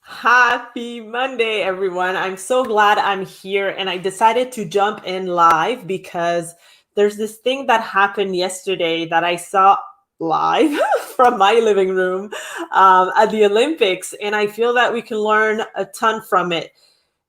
Happy Monday, everyone. I'm so glad I'm here and I decided to jump in live because there's this thing that happened yesterday that I saw live from my living room at the Olympics. And I feel that we can learn a ton from it.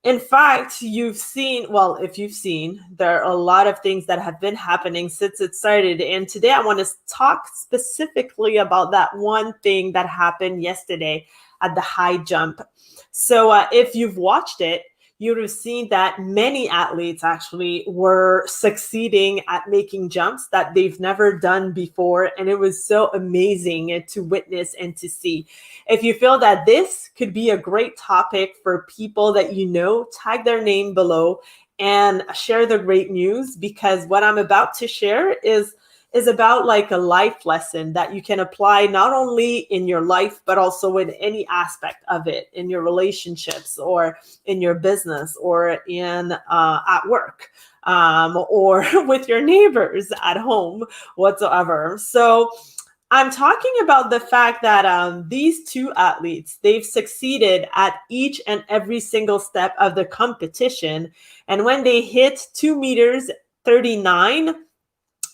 In fact, if you've seen, there are a lot of things that have been happening since it started. And today I want to talk specifically about that one thing that happened yesterday at the high jump. So if you've watched it, you would have seen that many athletes actually were succeeding at making jumps that they've never done before. And it was so amazing to witness and to see. If you feel that this could be a great topic for people that you know, tag their name below and share the great news, because what I'm about to share is about like a life lesson that you can apply not only in your life but also in any aspect of it, in your relationships or in your business or in at work, or with your neighbors at home whatsoever. So I'm talking about the fact that these two athletes, they've succeeded at each and every single step of the competition. And when they hit 2 meters 39,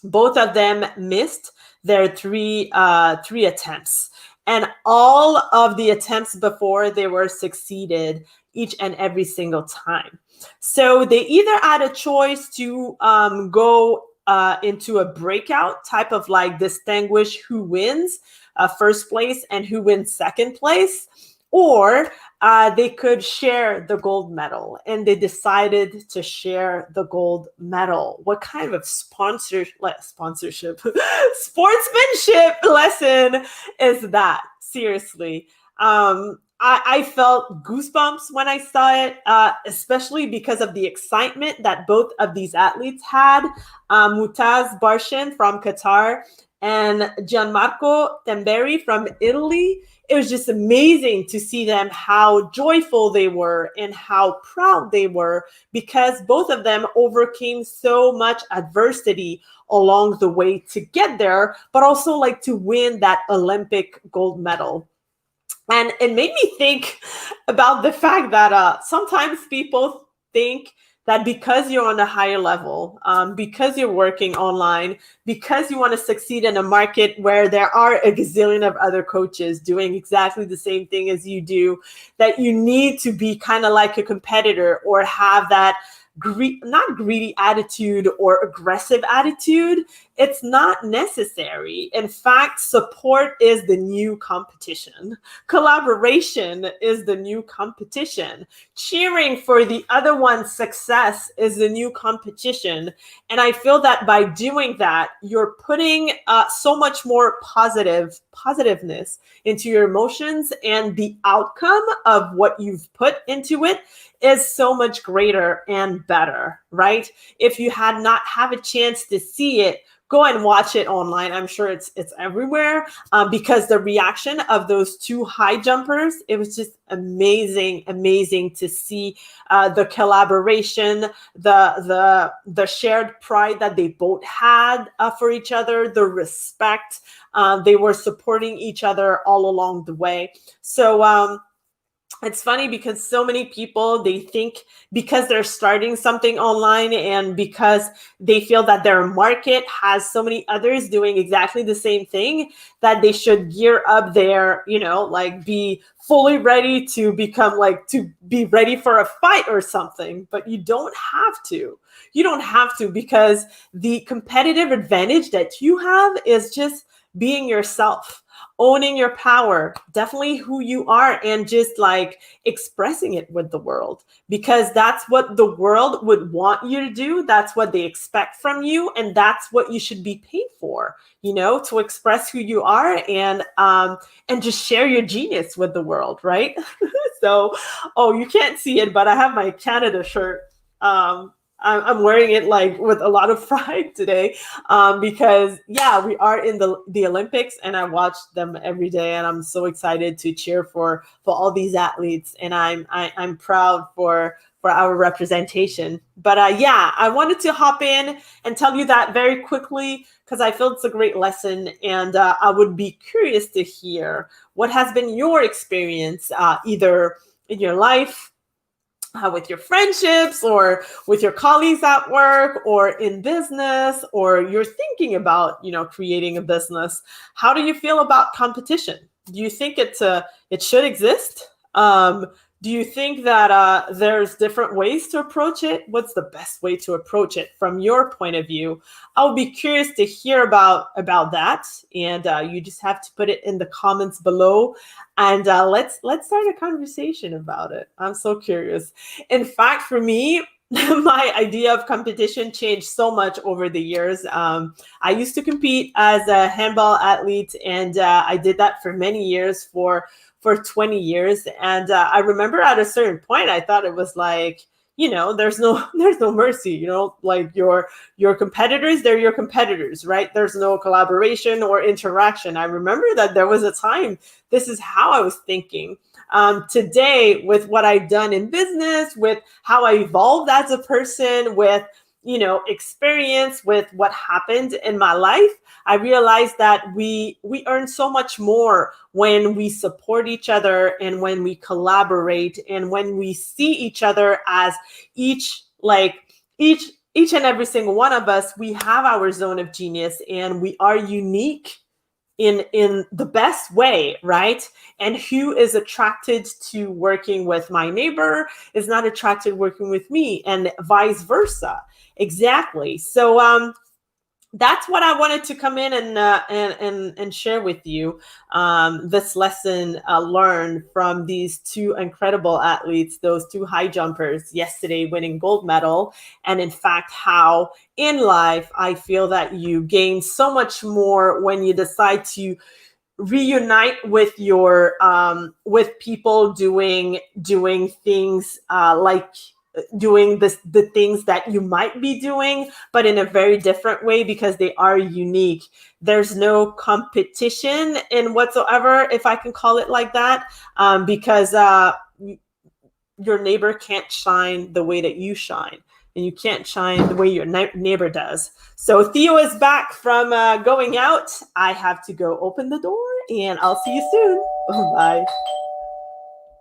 both of them missed their three attempts. And all of the attempts before, they were succeeded each and every single time. So they either had a choice to go into a breakout type of like distinguish who wins first place and who wins second place, or they could share the gold medal, and they decided to share the gold medal. What kind of sponsorship sportsmanship lesson is that? Seriously. I felt goosebumps when I saw it, especially because of the excitement that both of these athletes had. Mutaz Barshin from Qatar and Gianmarco Tamberi from Italy. It was just amazing to see them, how joyful they were and how proud they were, because both of them overcame so much adversity along the way to get there, but also like to win that Olympic gold medal. And it made me think about the fact that sometimes people think that because you're on a higher level, because you're working online, because you want to succeed in a market where there are a gazillion of other coaches doing exactly the same thing as you do, that you need to be kind of like a competitor or have that not greedy attitude or aggressive attitude. It's not necessary. In fact, support is the new competition. Collaboration is the new competition. Cheering for the other one's success is the new competition. And I feel that by doing that, you're putting so much more positiveness into your emotions, and the outcome of what you've put into it is so much greater and better, right? If you had not have a chance to see it, go and watch it online. I'm sure it's everywhere, because the reaction of those two high jumpers, it was just amazing to see the collaboration, the shared pride that they both had for each other, the respect. They were supporting each other all along the way. So it's funny because so many people, they think because they're starting something online and because they feel that their market has so many others doing exactly the same thing, that they should gear up their, like be fully ready to become like to be ready for a fight or something. But you don't have to. You don't have to, because the competitive advantage that you have is just being yourself, owning your power, definitely who you are, and just like expressing it with the world, because that's what the world would want you to do. That's what they expect from you, and that's what you should be paid for, to express who you are and just share your genius with the world, right? So, oh, you can't see it, but I have my Canada shirt. I'm wearing it like with a lot of pride today, because yeah, we are in the Olympics, and I watch them every day, and I'm so excited to cheer for all these athletes, and I'm proud for our representation. But yeah, I wanted to hop in and tell you that very quickly, because I feel it's a great lesson, and I would be curious to hear what has been your experience, either in your life, with your friendships or with your colleagues at work or in business, or you're thinking about, creating a business. How do you feel about competition? Do you think it should exist? Do you think that there's different ways to approach it? What's the best way to approach it from your point of view? I'll be curious to hear about that, and you just have to put it in the comments below, and let's start a conversation about it. I'm so curious. In fact, for me, my idea of competition changed so much over the years. I used to compete as a handball athlete, and I did that for many years, for 20 years. And I remember at a certain point, I thought it was like, there's no mercy, like your competitors, they're your competitors, right? There's no collaboration or interaction. I remember that there was a time, this is how I was thinking. Today, with what I've done in business, with how I evolved as a person, with experience, with what happened in my life, I realized that we earn so much more when we support each other and when we collaborate and when we see each other as each and every single one of us, we have our zone of genius and we are unique in the best way, right? And who is attracted to working with my neighbor is not attracted working with me, and vice versa. Exactly. So that's what I wanted to come in and share with you. This lesson learned from these two incredible athletes, those two high jumpers yesterday winning gold medal. And in fact, how in life, I feel that you gain so much more when you decide to reunite with your with people doing things like doing the things that you might be doing, but in a very different way, because they are unique. There's no competition in whatsoever, if I can call it like that, because your neighbor can't shine the way that you shine, and you can't shine the way your neighbor does. So Theo is back from going out. I have to go open the door, and I'll see you soon. Bye.